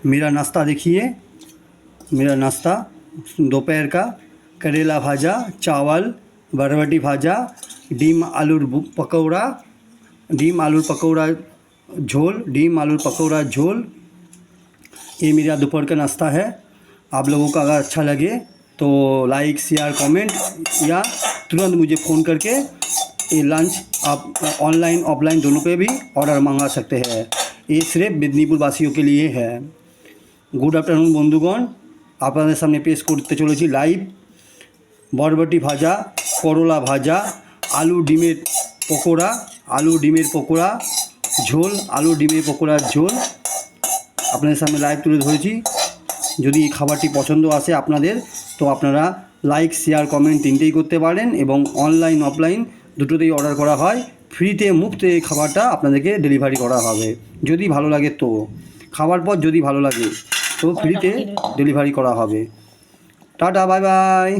मेरा नाश्ता देखिए, मेरा नाश्ता दोपहर का करेला भाजा, चावल, बरबटी भाजा, डीम आलूर पकौड़ा, डीम आलूर पकौड़ा झोल, डीम आलूर पकौड़ा झोल। ये मेरा दोपहर का नाश्ता है। आप लोगों को अगर अच्छा लगे तो लाइक शेयर कमेंट या तुरंत मुझे फ़ोन करके ये लंच आप ऑनलाइन ऑफलाइन दोनों पे भी ऑर्डर मंगा सकते हैं। ये सिर्फ मेदिनीपुर वासियों के लिए है। गुड आफ्टरनून बंधुगण, আপনাদের সামনে পেশ করতে চলেছি লাইভ বরবটি ভাজা, করলা ভাজা, আলু ডিমের পকোড়া, আলু ডিমের পকোড়া ঝোল, আলু ডিমের পকোড়ার ঝোল আপনাদের সামনে লাইভ তুলে ধরেছি। যদি এই খাবারটি পছন্দ আসে আপনাদের তো আপনারা লাইক শেয়ার কমেন্ট তিনটেই করতে পারেন এবং অনলাইন অফলাইন দুটোতেই অর্ডার করা হয়। ফ্রিতে মুফতে এই খাবারটা আপনাদেরকে ডেলিভারি করা হবে। যদি ভালো লাগে তো খাবার পর যদি ভালো লাগে তো ফ্রিতে ডেলিভারি করা হবে। Tata, bye bye.